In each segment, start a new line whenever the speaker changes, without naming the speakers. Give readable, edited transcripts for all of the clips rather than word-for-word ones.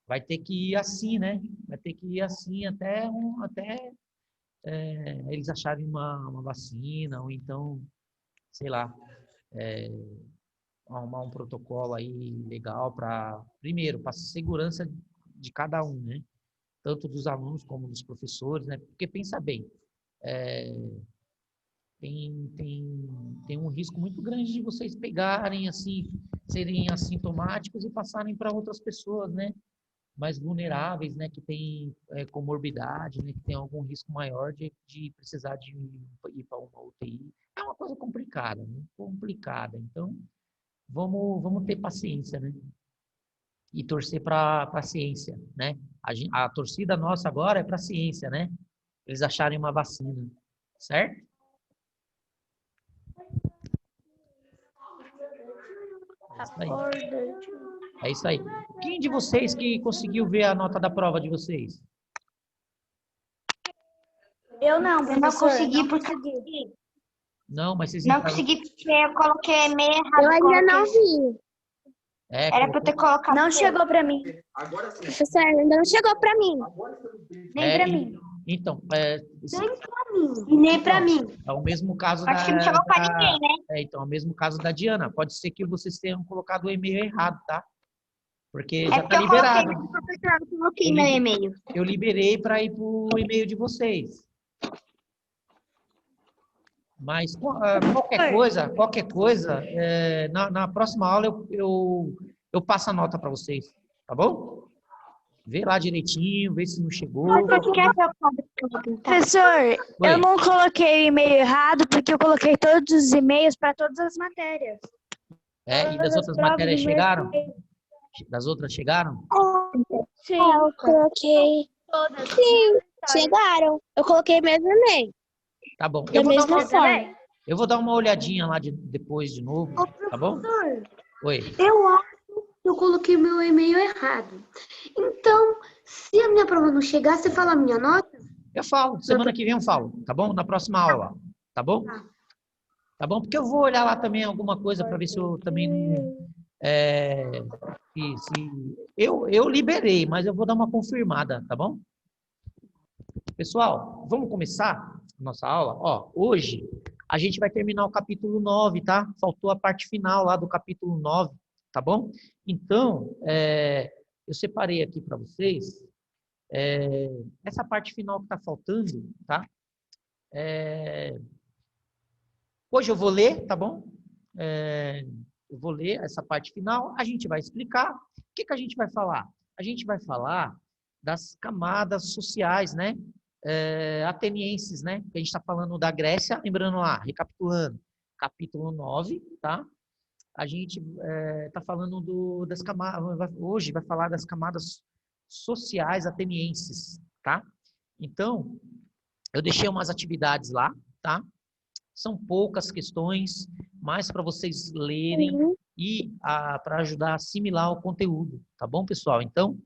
vai ter que ir assim, né? Vai ter que ir assim até eles acharem uma vacina, ou então, sei lá, arrumar um protocolo aí legal para, primeiro, para segurança de cada um, né? Tanto dos alunos como dos professores, né? Porque pensa bem, tem um risco muito grande de vocês pegarem, assim, serem assintomáticos e passarem para outras pessoas, né? Mais vulneráveis, né? Que tem comorbidade, né? Que tem algum risco maior de precisar de ir para uma UTI. É uma coisa complicada, né? Complicada. Então, vamos ter paciência, né? E torcer para a ciência, né? A torcida nossa agora é para a ciência, né? Eles acharem uma vacina, certo? É isso aí. É isso aí. Quem de vocês que conseguiu ver a nota da prova de vocês?
Eu não,
Eu não
professor.
consegui porque
Não, mas vocês
não
entraram...
consegui porque eu coloquei meio errado.
Eu ainda não
coloquei-
vi.
Era pra eu ter colocado.
Não chegou para mim. Professor, ainda não chegou para mim.
Nem pra mim.
Então,
E nem pra mim.
é o mesmo caso
Acho que não chegou pra ninguém, né?
então, é o mesmo caso da Diana. Pode ser que vocês tenham colocado o e-mail errado, tá? Porque
É
já
porque
tá
eu coloquei,
liberado.
mas professor, eu coloquei meu e-mail.
Eu liberei para ir pro e-mail de vocês. Mas qualquer coisa, na próxima aula eu passo a nota para vocês, tá bom? Vê lá direitinho, vê se não chegou.
Professor,
Oi.
eu não coloquei o e-mail errado porque eu coloquei todos os e-mails para todas as matérias.
E das outras matérias chegaram? Das outras chegaram?
Sim. Eu coloquei.
Todas.
Sim, chegaram. Eu coloquei mesmo e-mail.
Tá bom.
Da mesma forma.
Eu vou dar uma olhadinha lá depois de novo, tá bom? Oi.
Eu acho que eu coloquei meu e-mail errado. Então, se a minha prova não chegar, você fala a minha nota?
Eu falo, semana que vem eu falo, tá bom? Na próxima aula, tá bom? Tá bom? Porque eu vou olhar lá também alguma coisa para ver se eu também não... eu liberei, mas eu vou dar uma confirmada, tá bom? Pessoal, vamos começar a nossa aula? Ó, hoje a gente vai terminar o capítulo 9, tá? Faltou a parte final lá do capítulo 9, tá bom? Então, eu separei aqui para vocês essa parte final que está faltando, tá? Hoje eu vou ler, tá bom? Eu vou ler essa parte final, a gente vai explicar. O que a gente vai falar? A gente vai falar das camadas sociais, né? Atenienses, né? A gente está falando da Grécia, lembrando lá, recapitulando, capítulo 9, tá? A gente está falando das camadas, hoje vai falar das camadas sociais atenienses, tá? Então, eu deixei umas atividades lá, tá? São poucas questões, mais para vocês lerem e para ajudar a assimilar o conteúdo, tá bom, pessoal? Então,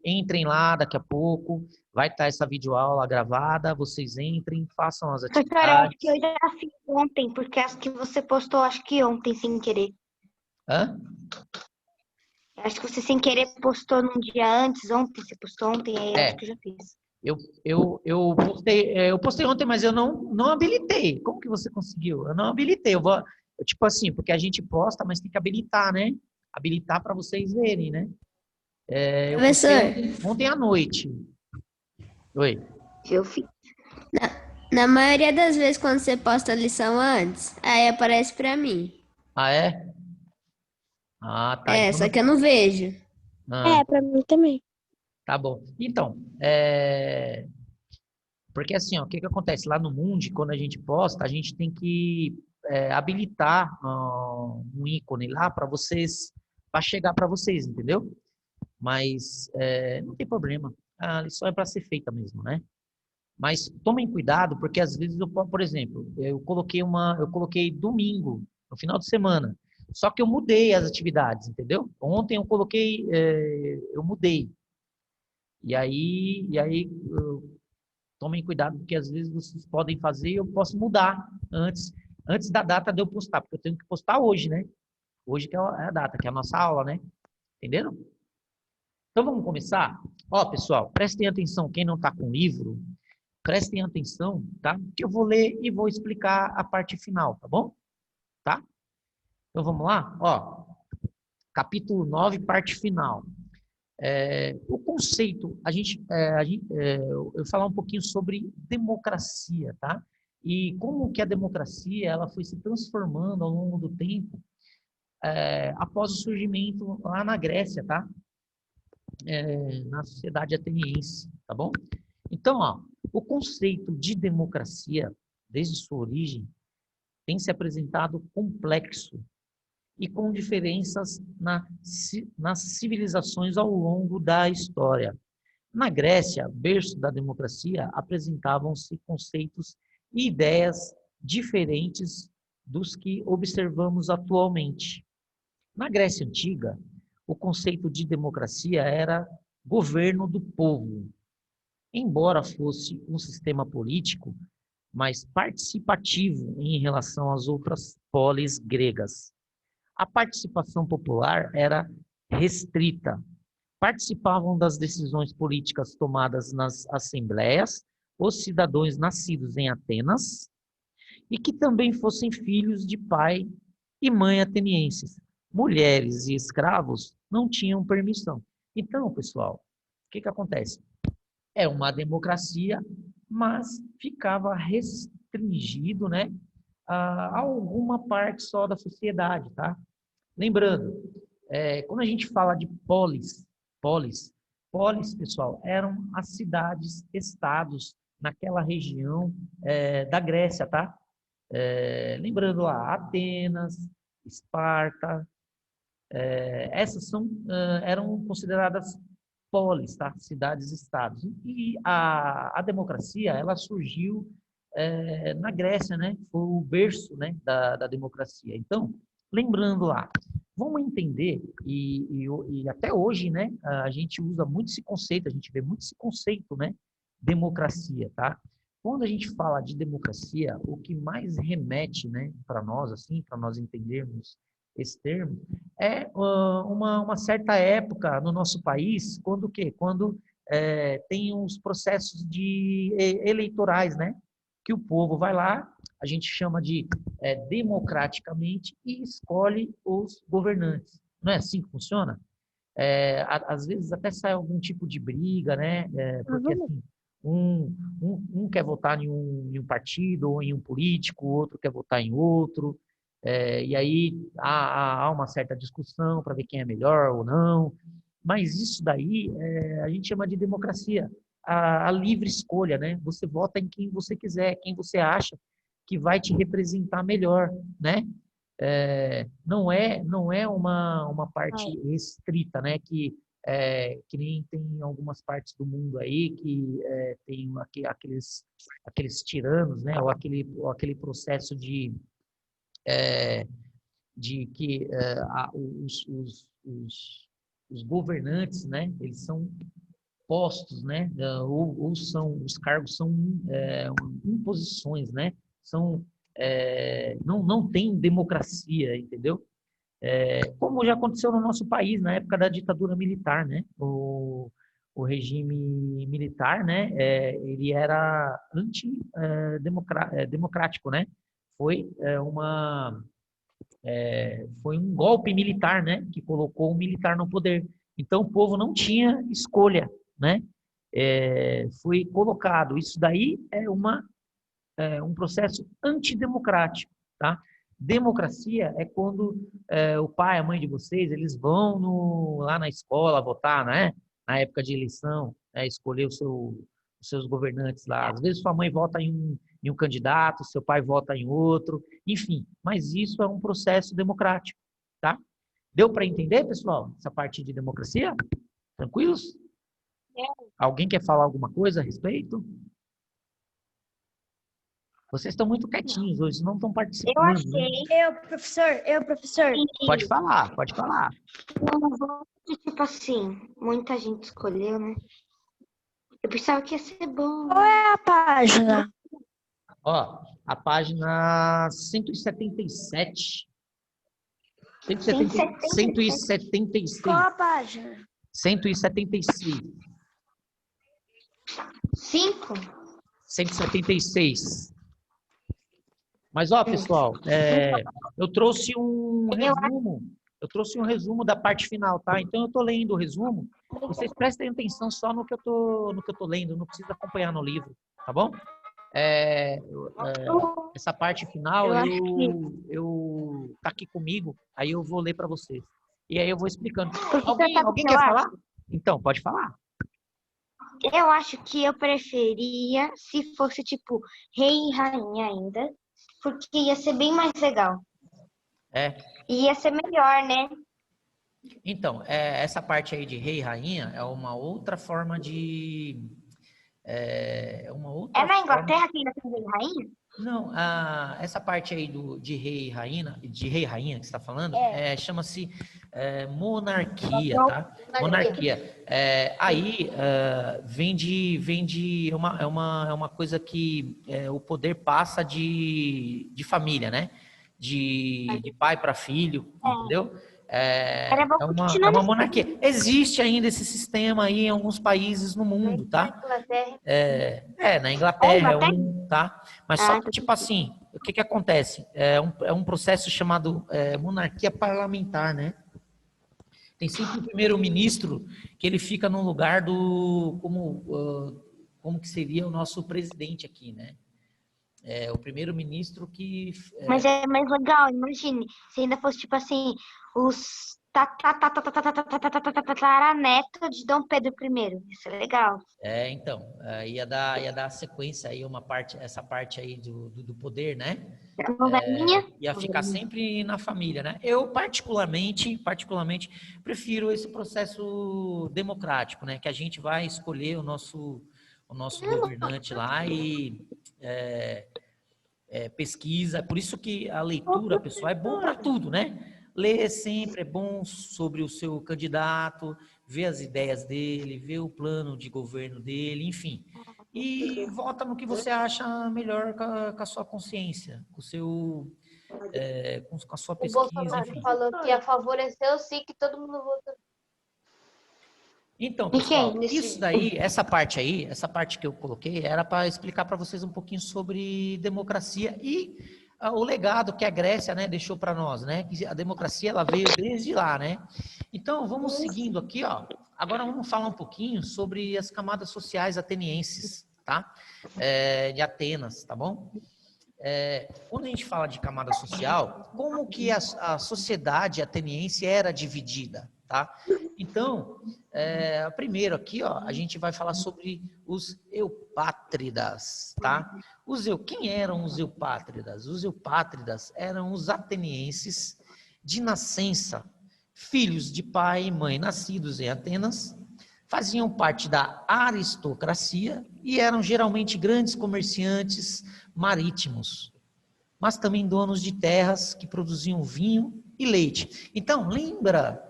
entrem lá daqui a pouco, vai estar essa videoaula gravada, vocês entrem, façam as
Professor,
atividades.
acho que eu já fiz ontem, porque acho que você postou, acho que ontem, sem querer.
Hã?
Acho que você sem querer postou num dia antes, ontem, você postou ontem, aí acho que eu já fiz.
Eu postei ontem, mas eu não habilitei. Como que você conseguiu? Eu não habilitei. Tipo assim, porque a gente posta, mas tem que habilitar, né? Habilitar para vocês verem, né? Eu postei ontem à noite. Oi.
Eu fiz.
Na maioria das vezes, quando você posta a lição antes, aí aparece pra mim.
Ah, é? Ah, tá. Então
Só que eu não vejo.
Para mim também.
Tá bom. Então, porque assim, ó, o que acontece? Lá no Mundi, quando a gente posta, a gente tem que habilitar um ícone lá para vocês, para chegar para vocês, entendeu? Mas não tem problema. A lição é para ser feita mesmo, né? Mas tomem cuidado, porque às vezes, por exemplo, eu coloquei domingo, no final de semana. Só que eu mudei as atividades, entendeu? Ontem eu coloquei, eu mudei. E aí tomem cuidado, porque às vezes vocês podem fazer e eu posso mudar antes da data de eu postar, porque eu tenho que postar hoje, né? Hoje que é a data, que é a nossa aula, né? Entenderam? Então, vamos começar? Ó, pessoal, prestem atenção, quem não está com livro, prestem atenção, tá? Que eu vou ler e vou explicar a parte final, tá bom? Tá? Então, vamos lá? Ó, capítulo 9, parte final. O conceito, eu vou falar um pouquinho sobre democracia, tá? E como que a democracia ela foi se transformando ao longo do tempo após o surgimento lá na Grécia, tá? Na sociedade ateniense, tá bom? Então, ó, o conceito de democracia, desde sua origem, tem se apresentado complexo e com diferenças nas civilizações ao longo da história. Na Grécia, berço da democracia, apresentavam-se conceitos e ideias diferentes dos que observamos atualmente. Na Grécia Antiga, o conceito de democracia era governo do povo. Embora fosse um sistema político mais participativo em relação às outras polis gregas. A participação popular era restrita. Participavam das decisões políticas tomadas nas assembleias os cidadãos nascidos em Atenas e que também fossem filhos de pai e mãe atenienses. Mulheres e escravos não tinham permissão. Então, pessoal, o que acontece? É uma democracia, mas ficava restringido, né, a alguma parte só da sociedade, tá? Lembrando, quando a gente fala de polis, pessoal, eram as cidades, estados naquela região da Grécia, tá? Lembrando lá, Atenas, Esparta, essas eram consideradas polis, tá? Cidades-estados. E a democracia, ela surgiu na Grécia, né? Foi o berço, né, da democracia. Então, lembrando lá, vamos entender, e até hoje, né, a gente usa muito esse conceito, a gente vê muito esse conceito, né? Democracia, tá? Quando a gente fala de democracia, o que mais remete, né, para nós, assim, para nós entendermos esse termo, é uma certa época no nosso país, quando o quê? Quando tem os processos eleitorais, né? Que o povo vai lá, a gente chama de democraticamente e escolhe os governantes. Não é assim que funciona? Às vezes até sai algum tipo de briga, né? Porque assim, um quer votar em um partido ou em um político, o outro quer votar em outro. E aí há uma certa discussão para ver quem é melhor ou não, mas isso daí a gente chama de democracia, a livre escolha, né? Você vota em quem você quiser, quem você acha que vai te representar melhor, né? Não é uma parte restrita, né? Que nem tem em algumas partes do mundo aí que tem aqueles tiranos, né? Ou aquele processo de que os governantes, né, eles são postos, né, ou são os cargos são imposições, né, não tem democracia, entendeu? Como já aconteceu no nosso país na época da ditadura militar, né, o regime militar, né, ele era democrático, né, foi foi um golpe militar, né, que colocou o militar no poder. Então o povo não tinha escolha, né? Foi colocado. Isso daí é um processo antidemocrático, tá? Democracia é quando o pai, a mãe de vocês, eles vão lá na escola votar, né? Na época de eleição, escolher os seus governantes lá. Às vezes sua mãe vota em um candidato, seu pai vota em outro, enfim. Mas isso é um processo democrático, tá? Deu para entender, pessoal, essa parte de democracia? Tranquilos? Alguém quer falar alguma coisa a respeito? Vocês estão muito quietinhos hoje, não estão participando.
Eu achei.
Né?
Eu, professor.
Pode falar, pode falar.
Tipo assim, muita gente escolheu, né? Eu pensava que ia ser bom.
Qual é a página?
Ó, a página 177. 176.
Qual a página?
176.
5?
176. Mas, ó, pessoal, eu trouxe um resumo. Eu trouxe um resumo da parte final, tá? Então, eu tô lendo o resumo. Vocês prestem atenção só no que eu tô lendo. Não precisa acompanhar no livro, tá bom? Essa parte final, tá aqui comigo. Aí eu vou ler para vocês. E aí eu vou explicando. Alguém quer falar? Então, pode falar.
Eu acho que eu preferia se fosse tipo rei e rainha ainda, porque ia ser bem mais legal. E ia ser melhor, né?
Então, essa parte aí de rei e rainha é uma outra forma de... É
na Inglaterra que ainda tem rei e rainha?
Não, essa parte aí de rei e rainha, que você está falando, chama-se monarquia, tá? Monarquia. Aí é uma coisa que o poder passa de família, né? De pai para filho, entendeu? É uma monarquia. Existe ainda esse sistema aí em alguns países no mundo, tá? Na Inglaterra é um, tá? Mas só que, tipo assim, o que acontece? É um processo chamado monarquia parlamentar, né? Tem sempre o primeiro-ministro que ele fica no lugar como que seria o nosso presidente aqui, né? O primeiro-ministro que...
Mas é mais legal, imagine, se ainda fosse tipo assim, os tataraneto de Dom Pedro I. Isso é legal.
Então, ia dar sequência aí, essa parte aí do poder, né? Ia ficar sempre na família, né? Eu, particularmente, prefiro esse processo democrático, né? Que a gente vai escolher o nosso governante lá e... pesquisa, por isso que a leitura, pessoal, é bom para tudo, né? Ler sempre é bom sobre o seu candidato, ver as ideias dele, ver o plano de governo dele, enfim. E vota no que você acha melhor com a sua consciência, com a sua pesquisa,
O Bolsonaro
enfim.
falou que ia favorecer o SIC e todo mundo votou.
Então, pessoal, isso daí, essa parte que eu coloquei, era para explicar para vocês um pouquinho sobre democracia e o legado que a Grécia, né, deixou para nós, né? Que a democracia ela veio desde lá, né? Então, vamos seguindo aqui, ó. Agora vamos falar um pouquinho sobre as camadas sociais atenienses, tá? De Atenas, tá bom? Quando a gente fala de camada social, como que a sociedade ateniense era dividida, tá? Então, primeiro aqui, ó, a gente vai falar sobre os eupátridas, tá? Quem eram os eupátridas? Os eupátridas eram os atenienses de nascença, filhos de pai e mãe nascidos em Atenas, faziam parte da aristocracia e eram geralmente grandes comerciantes marítimos, mas também donos de terras que produziam vinho e leite. Então, lembra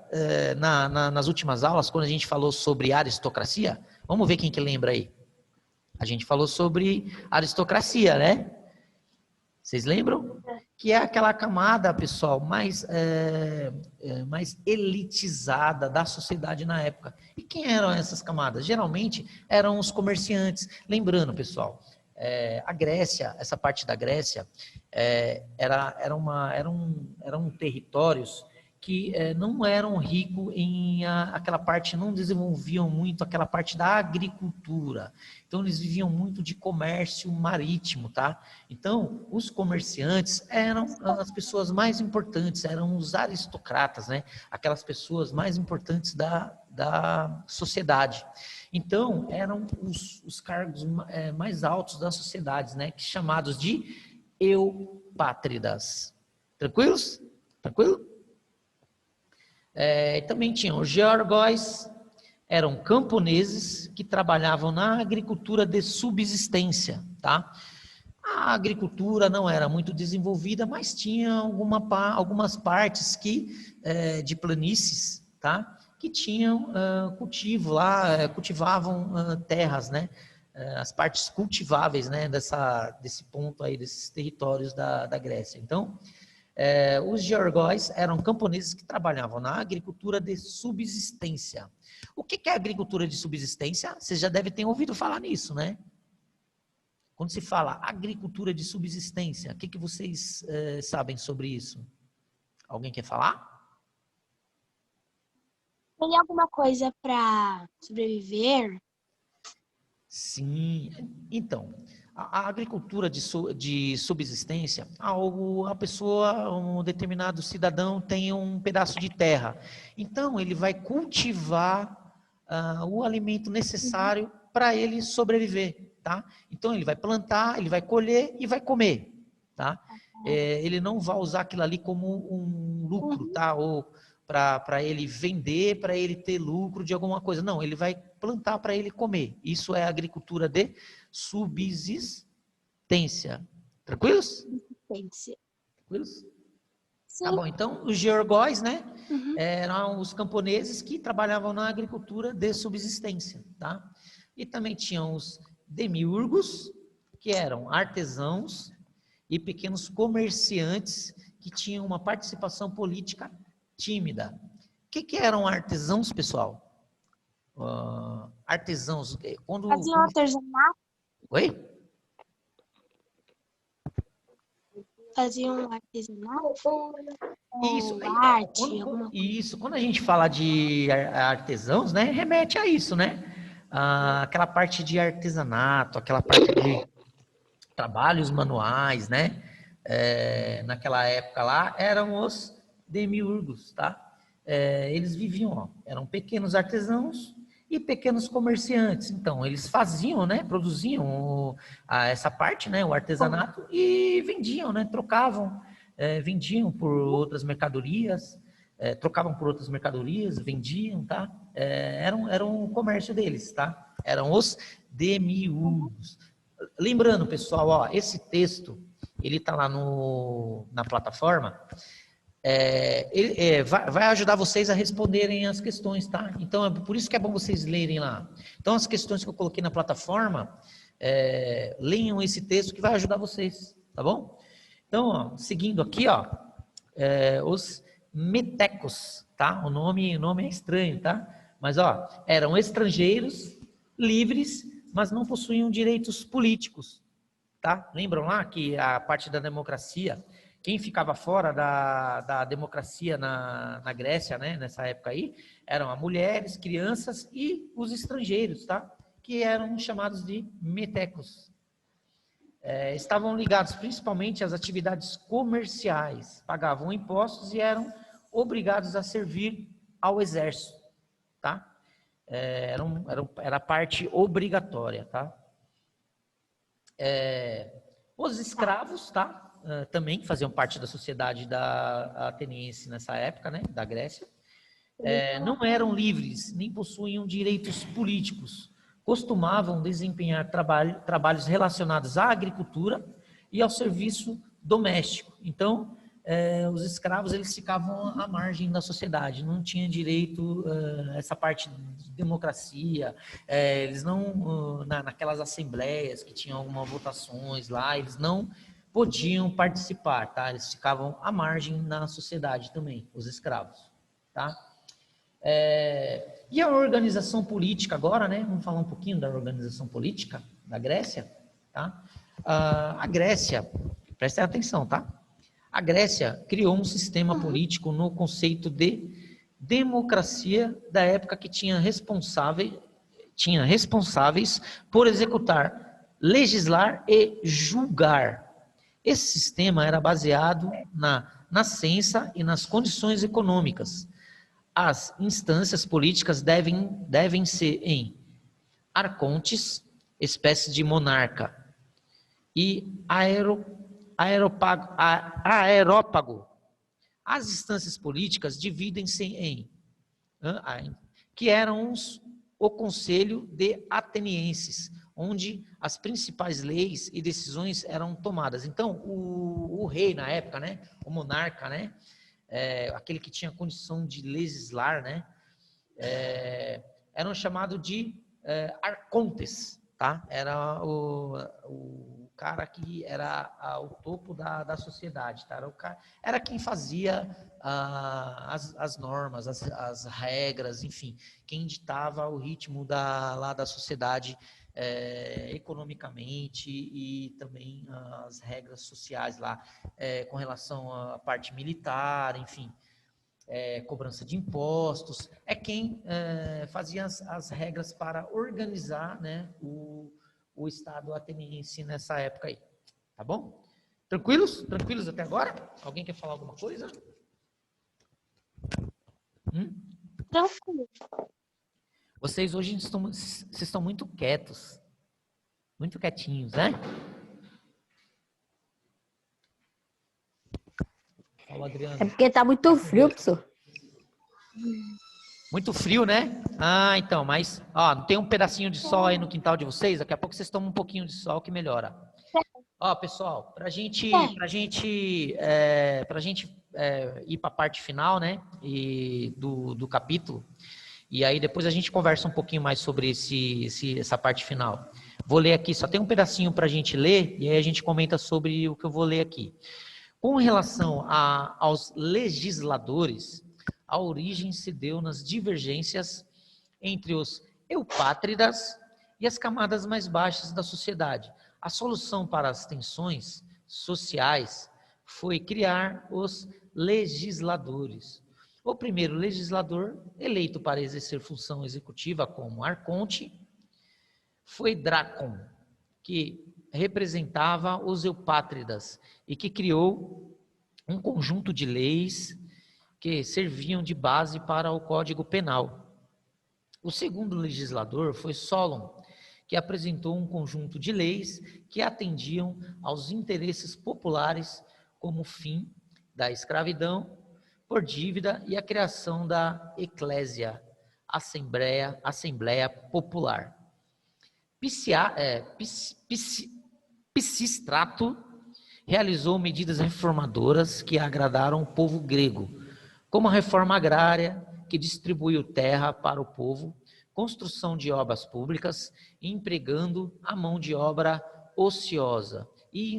nas últimas aulas, quando a gente falou sobre aristocracia? Vamos ver quem que lembra aí. A gente falou sobre aristocracia, né? Vocês lembram? Que é aquela camada, pessoal, mais elitizada da sociedade na época. E quem eram essas camadas? Geralmente eram os comerciantes. Lembrando, pessoal, a Grécia, essa parte da Grécia, eram territórios que não eram ricos em aquela parte, não desenvolviam muito aquela parte da agricultura. Então, eles viviam muito de comércio marítimo, tá? Então, os comerciantes eram as pessoas mais importantes, eram os aristocratas, né? Aquelas pessoas mais importantes da sociedade. Então, eram os cargos mais altos das sociedades, né? Chamados de eupátridas. Tranquilos? Tranquilo? Também tinham os georgóis, eram camponeses que trabalhavam na agricultura de subsistência, tá? A agricultura não era muito desenvolvida, mas tinha algumas partes de planícies, tá? Que tinham cultivo lá, cultivavam terras, né? As partes cultiváveis, né? Desse ponto aí, desses territórios da Grécia. Então, Os georgóis eram camponeses que trabalhavam na agricultura de subsistência. O que é agricultura de subsistência? Vocês já devem ter ouvido falar nisso, né? Quando se fala agricultura de subsistência, o que vocês sabem sobre isso? Alguém quer falar?
Tem alguma coisa para sobreviver?
Sim. Então, a agricultura de subsistência, a pessoa, um determinado cidadão tem um pedaço de terra. Então, ele vai cultivar o alimento necessário para ele sobreviver, tá? Então, ele vai plantar, ele vai colher e vai comer, tá? Ele não vai usar aquilo ali como um lucro, tá? Ou para ele vender, para ele ter lucro de alguma coisa. Não, ele vai plantar para ele comer. Isso é agricultura de subsistência. Tranquilos? Tranquilos?
Sim.
Tá bom, então os georgóis, né, eram os camponeses que trabalhavam na agricultura de subsistência, tá? E também tinham os demiurgos, que eram artesãos e pequenos comerciantes que tinham uma participação política tímida. O que eram artesãos, pessoal? Artesãos.
Faziam artesanato?
Oi?
Faziam artesanato?
Isso,
Arte,
isso. Quando a gente fala de artesãos, né, remete a isso, né? Aquela parte de artesanato, aquela parte de trabalhos manuais, né? Naquela época lá, eram os demiurgos, tá? Eles viviam, ó, eram pequenos artesãos e pequenos comerciantes. Então, eles faziam, né? Produziam essa parte, né? O artesanato e vendiam, né? Trocavam, vendiam por outras mercadorias, trocavam por outras mercadorias, vendiam, tá? Era um comércio deles, tá? Eram os demiurgos. Lembrando, pessoal, ó, esse texto, ele tá lá na plataforma. Ele vai ajudar vocês a responderem as questões, tá? Então, por isso que é bom vocês lerem lá. Então, as questões que eu coloquei na plataforma, leiam esse texto que vai ajudar vocês, tá bom? Então, ó, seguindo aqui, ó, os metecos, tá? O nome é estranho, tá? Mas, ó, eram estrangeiros, livres, mas não possuíam direitos políticos, tá? Lembram lá que a parte da democracia... Quem ficava fora da democracia na Grécia, né, nessa época aí, eram as mulheres, crianças e os estrangeiros, tá? Que eram chamados de metecos. Estavam ligados principalmente às atividades comerciais, pagavam impostos e eram obrigados a servir ao exército, tá? Era parte obrigatória, tá? Os escravos, tá? Também faziam parte da sociedade ateniense nessa época, né, da Grécia. Não eram livres, nem possuíam direitos políticos. Costumavam desempenhar trabalhos relacionados à agricultura e ao serviço doméstico. Então, os escravos eles ficavam à margem da sociedade, não tinham direito essa parte de democracia. Eles não, naquelas assembleias que tinham algumas votações lá, eles não podiam participar, tá? Eles ficavam à margem na sociedade também, os escravos, tá? E a organização política agora, né? Vamos falar um pouquinho da organização política da Grécia, tá? A Grécia, prestem atenção, tá? A Grécia criou um sistema político no conceito de democracia da época que tinha responsáveis por executar, legislar e julgar. Esse sistema era baseado na nascença e nas condições econômicas. As instâncias políticas devem ser em arcontes, espécie de monarca, e aerópago. As instâncias políticas dividem-se em que eram o Conselho de Atenienses, onde as principais leis e decisões eram tomadas. Então, o rei na época, né, o monarca, né, aquele que tinha condição de legislar, né, eram chamados de arcontes, tá? Era cara que era o topo da sociedade, tá? Era quem fazia as normas, as regras, enfim, quem ditava o ritmo lá da sociedade economicamente e também as regras sociais lá com relação à parte militar, enfim, cobrança de impostos, é quem fazia as regras para organizar, né, o Estado ateniense nessa época aí, tá bom? Tranquilos? Tranquilos até agora? Alguém quer falar alguma coisa?
Tranquilo.
Vocês hoje estão muito quietos, muito quietinhos, né? Fala, Adriano.
É porque tá muito frio, professor.
Muito frio, né? Ah, então, mas ó, não tem um pedacinho de sol aí no quintal de vocês? Daqui a pouco vocês tomam um pouquinho de sol que melhora. Ó, pessoal, pra gente ir para a parte final, né? Do capítulo. E aí depois a gente conversa um pouquinho mais sobre essa parte final. Vou ler aqui, só tem um pedacinho para a gente ler e aí a gente comenta sobre o que eu vou ler aqui. Com relação aos legisladores, a origem se deu nas divergências entre os eupátridas e as camadas mais baixas da sociedade. A solução para as tensões sociais foi criar os legisladores. O primeiro legislador, eleito para exercer função executiva como arconte, foi Drácon, que representava os eupátridas e que criou um conjunto de leis que serviam de base para o Código Penal. O segundo legislador foi Solon, que apresentou um conjunto de leis que atendiam aos interesses populares como o fim da escravidão por dívida e a criação da Eclésia, Assembleia Popular. Pisístrato realizou medidas reformadoras que agradaram o povo grego, como a reforma agrária, que distribuiu terra para o povo, construção de obras públicas, empregando a mão de obra ociosa e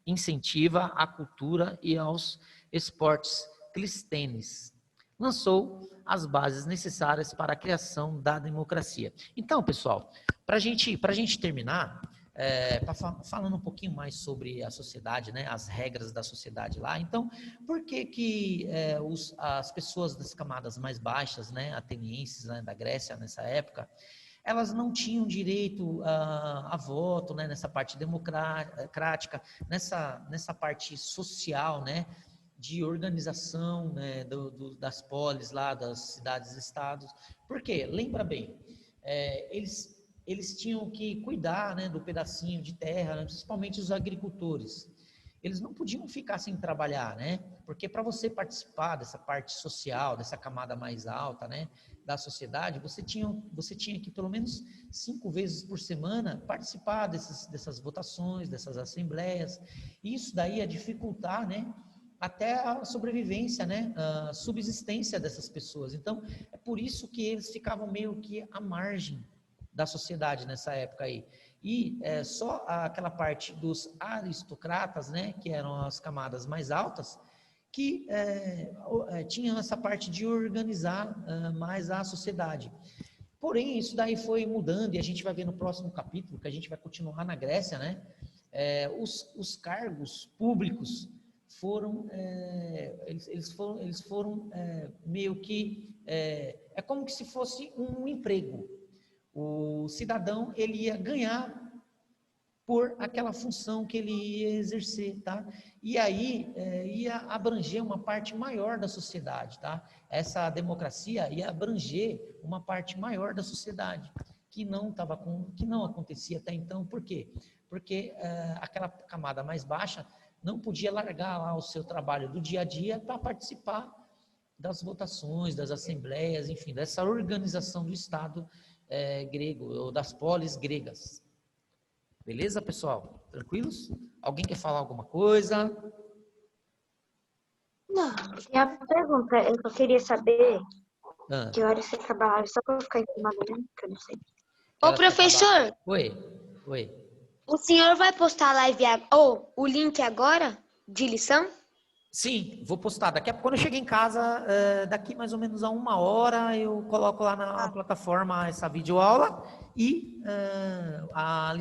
incentiva a cultura e aos esportes clistênis. Lançou as bases necessárias para a criação da democracia. Então, pessoal, para a gente terminar, falando um pouquinho mais sobre a sociedade, né, as regras da sociedade lá. Então, por que as pessoas das camadas mais baixas, né, atenienses, né, da Grécia nessa época, elas não tinham direito a voto, né, nessa parte democrática, nessa parte social, né, de organização, né, das polis lá, das cidades-estados. Por quê? Lembra bem, eles tinham que cuidar, né, do pedacinho de terra, né, principalmente os agricultores. Eles não podiam ficar sem trabalhar, né? Porque para você participar dessa parte social, dessa camada mais alta, né, da sociedade, você tinha que pelo menos 5 vezes por semana participar dessas votações, dessas assembleias. E isso daí ia dificultar, né, até a sobrevivência, né, a subsistência dessas pessoas. Então, é por isso que eles ficavam meio que à margem da sociedade nessa época aí. E só aquela parte dos aristocratas, né, que eram as camadas mais altas, que tinham essa parte de organizar mais a sociedade. Porém, isso daí foi mudando, e a gente vai ver no próximo capítulo, que a gente vai continuar na Grécia, né, os cargos públicos foram, eles foram meio que, é como que se fosse um emprego. O cidadão, ele ia ganhar por aquela função que ele ia exercer, tá? E aí ia abranger uma parte maior da sociedade, tá? Essa democracia ia abranger uma parte maior da sociedade, que não acontecia até então. Por quê? Porque aquela camada mais baixa não podia largar lá o seu trabalho do dia a dia para participar das votações, das assembleias, enfim, dessa organização do Estado grego, ou das polis gregas. Beleza, pessoal? Tranquilos? Alguém quer falar alguma coisa?
Não. E a pergunta, eu só queria saber que horas você trabalhava, só para eu ficar informada, né? Que eu não sei.
Ô, professor,
Oi.
O senhor vai postar a live ou o link agora de lição?
Sim, vou postar. Daqui a pouco, quando eu chegar em casa, daqui mais ou menos a 1 hora, eu coloco lá na plataforma essa videoaula e a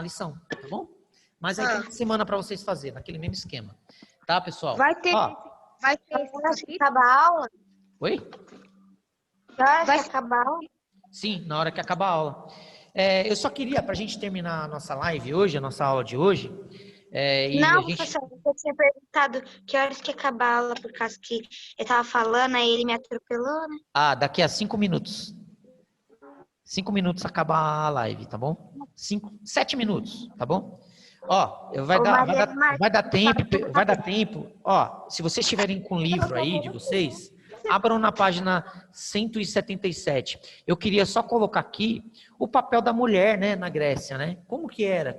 lição, tá bom? Mas aí tem uma semana para vocês fazerem, naquele mesmo esquema. Tá, pessoal?
Vai ter esse capítulo? Acabar a aula?
Oi?
Vai acabar a aula?
Sim, na hora que acabar a aula. Eu só queria, para a gente terminar a nossa live hoje, a nossa aula de hoje...
Não, professor, eu tinha perguntado que horas que acabar a aula, por causa que eu tava falando, aí ele me atropelou, né?
Daqui a 5 minutos. 5 minutos acaba a live, tá bom? 7 minutos, tá bom? Ó, vai dar tempo. Ó, se vocês estiverem com o livro aí de vocês, abram na página 177. Eu queria só colocar aqui o papel da mulher, né, na Grécia, né? Como que era?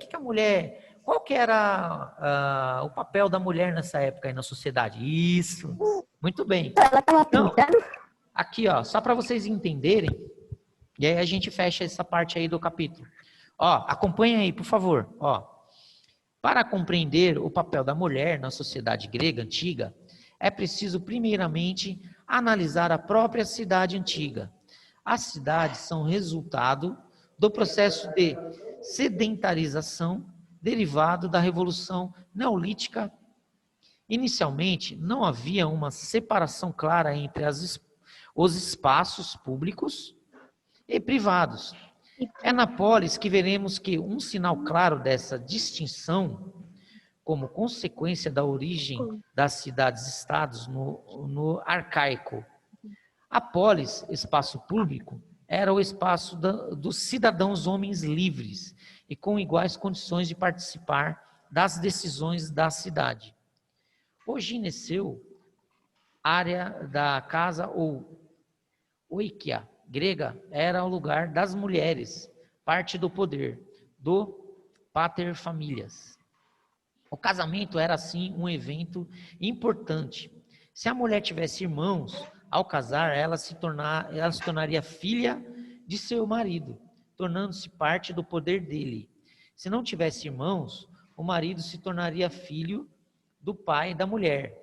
Qual que era o papel da mulher nessa época aí na sociedade? Isso, muito bem. Então, aqui, ó, só para vocês entenderem, e aí a gente fecha essa parte aí do capítulo. Ó, acompanha aí, por favor. Ó, para compreender o papel da mulher na sociedade grega antiga, é preciso primeiramente analisar a própria cidade antiga. As cidades são resultado do processo de sedentarização derivado da Revolução Neolítica. Inicialmente, não havia uma separação clara entre os espaços públicos e privados. É na polis que veremos que um sinal claro dessa distinção, como consequência da origem das cidades-estados no arcaico. A polis, espaço público, era o espaço dos cidadãos homens livres e com iguais condições de participar das decisões da cidade. O gineceu, área da casa ou oikia grega, era o lugar das mulheres, parte do poder, do pater familias. O casamento era, assim, um evento importante. Se a mulher tivesse irmãos, ao casar, ela se tornaria filha de seu marido, tornando-se parte do poder dele. Se não tivesse irmãos, o marido se tornaria filho do pai da mulher.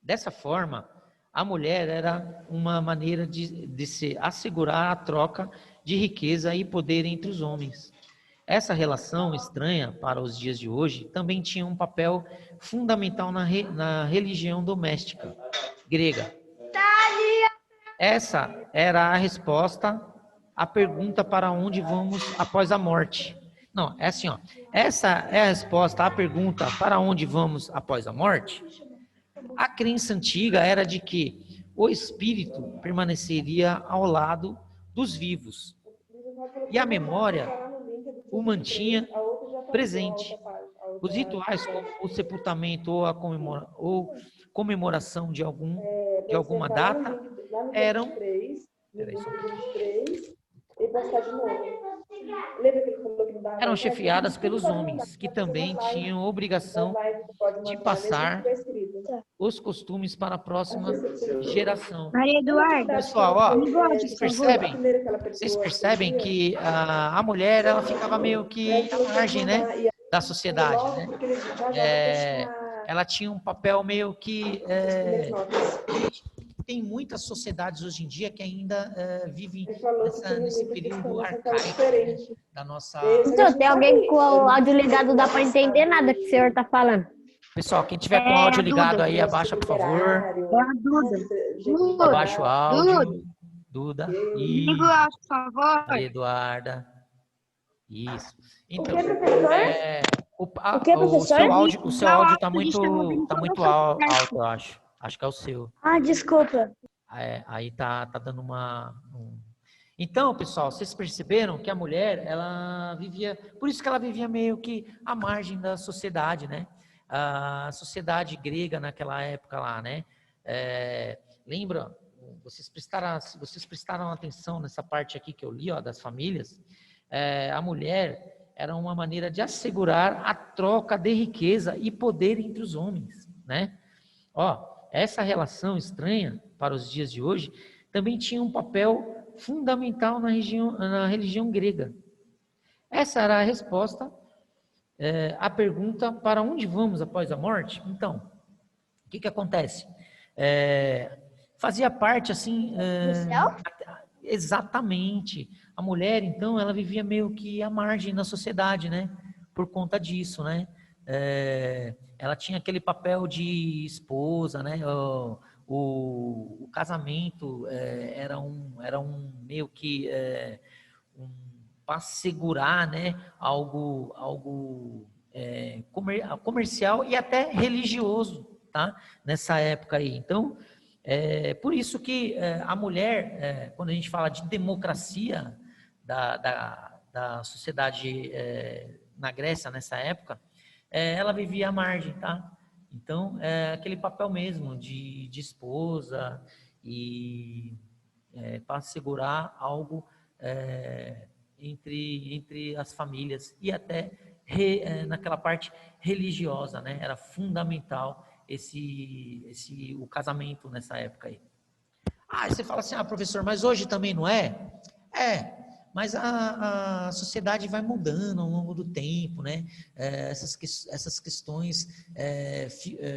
Dessa forma, a mulher era uma maneira de se assegurar a troca de riqueza e poder entre os homens. Essa relação estranha para os dias de hoje também tinha um papel fundamental na religião doméstica grega. Essa era a resposta à pergunta para onde vamos após a morte. Não, é assim, ó. Essa é a resposta à pergunta para onde vamos após a morte. A crença antiga era de que o espírito permaneceria ao lado dos vivos e a memória o mantinha presente. Os rituais, como o sepultamento ou a comemoração de alguma data, eram chefiadas pelos homens, que também tinham obrigação de passar os costumes para a próxima geração.
Maria Eduarda.
Pessoal, ó, vocês percebem que a mulher, ela ficava meio que à margem, né, da sociedade, né? Ela tinha um papel meio que... tem muitas sociedades hoje em dia que ainda vivem nesse período arcaico, né, da nossa...
Então, tem alguém com o áudio ligado, não dá para entender nada que o senhor está falando.
Pessoal, quem tiver com o áudio ligado aí, abaixa, por favor.
É a Duda.
Abaixa o áudio. Duda.
Liga o áudio, por favor.
Maria Eduarda. Isso. Então, o seu áudio está muito alto, eu acho. Acho que é o seu.
Desculpa.
Aí tá dando Então, pessoal, vocês perceberam que a mulher, ela vivia... Por isso que ela vivia meio que à margem da sociedade, né? A sociedade grega naquela época lá, né? Lembra? Vocês prestaram atenção nessa parte aqui que eu li, ó, das famílias? A mulher era uma maneira de assegurar a troca de riqueza e poder entre os homens, né? Ó, essa relação estranha para os dias de hoje também tinha um papel fundamental na religião grega. Essa era a resposta a pergunta, para onde vamos após a morte? Então, o que acontece? Fazia parte, assim...
Do céu?
Exatamente. A mulher, então, ela vivia meio que à margem na sociedade, né? Por conta disso, né? Ela tinha aquele papel de esposa, né? O casamento era um meio que para segurar, né? Algo comercial e até religioso, tá? Nessa época aí. Então, por isso que a mulher, quando a gente fala de democracia da sociedade na Grécia nessa época, ela vivia à margem, tá? Então, aquele papel mesmo de esposa e para segurar algo entre as famílias e até naquela parte religiosa, né? Era fundamental o casamento nessa época aí. Você fala assim, professor, mas hoje também não é? Mas a sociedade vai mudando ao longo do tempo, né? Essas questões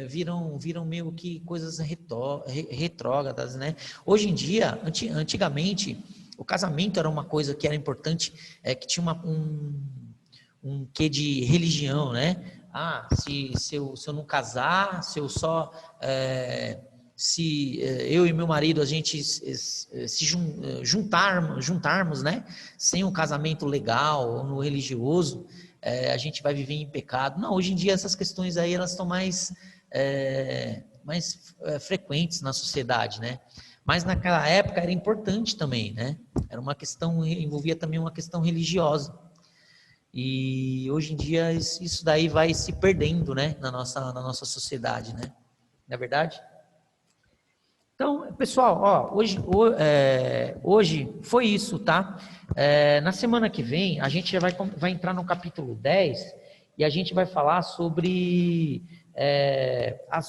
viram meio que coisas retrógradas, né? Hoje em dia, antigamente, o casamento era uma coisa que era importante, que tinha um quê de religião, né? Se eu não casar, se eu só... se eu e meu marido, a gente se juntarmos, né? Sem um casamento legal ou no religioso, a gente vai viver em pecado. Não, hoje em dia essas questões aí, elas estão mais frequentes na sociedade, né? Mas naquela época era importante também, né? Era uma questão, envolvia também uma questão religiosa. E hoje em dia isso daí vai se perdendo, né? Na nossa sociedade, né? Não é verdade? Então, pessoal, hoje foi isso, tá? Na semana que vem, a gente já vai entrar no capítulo 10 e a gente vai falar sobre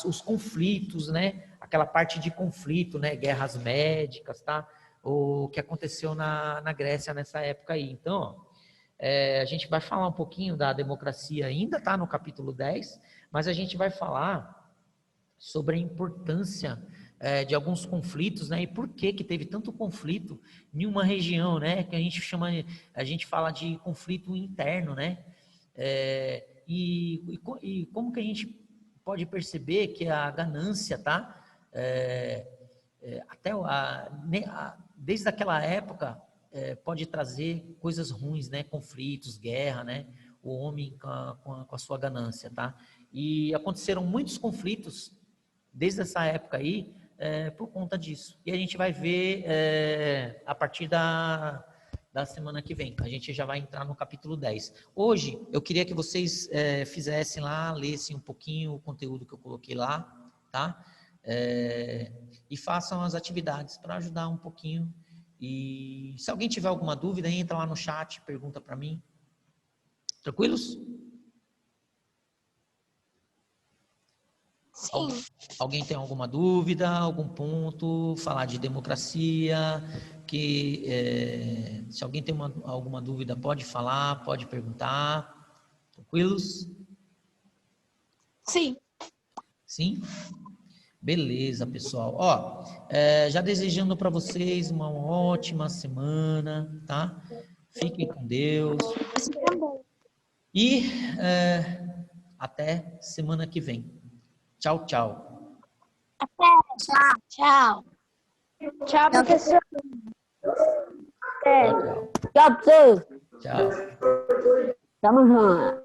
os conflitos, né? Aquela parte de conflito, né? Guerras médicas, tá? O que aconteceu na Grécia nessa época aí. Então, a gente vai falar um pouquinho da democracia ainda, tá? No capítulo 10, mas a gente vai falar sobre a importância de alguns conflitos, né? E por que teve tanto conflito em uma região, né? Que a gente fala de conflito interno, né? E como que a gente pode perceber que a ganância, tá? Desde aquela época pode trazer coisas ruins, né? Conflitos, guerra, né? O homem com a sua ganância, tá? E aconteceram muitos conflitos desde essa época aí, por conta disso. E a gente vai ver a partir da semana que vem. A gente já vai entrar no capítulo 10. Hoje, eu queria que vocês fizessem lá, lessem um pouquinho o conteúdo que eu coloquei lá, tá? E façam as atividades para ajudar um pouquinho. E se alguém tiver alguma dúvida, entra lá no chat, pergunta para mim. Tranquilos?
Sim.
Alguém tem alguma dúvida, algum ponto? Falar de democracia, se alguém tem alguma dúvida, pode falar, pode perguntar. Tranquilos?
Sim.
Sim? Beleza, pessoal. Já desejando para vocês uma ótima semana, tá? Fiquem com Deus. E até semana que vem. Tchau, tchau.
Tchau.
Tchau, professor.
Tchau, tchau.
Tchau, professor.
Tchau.
Tamo junto.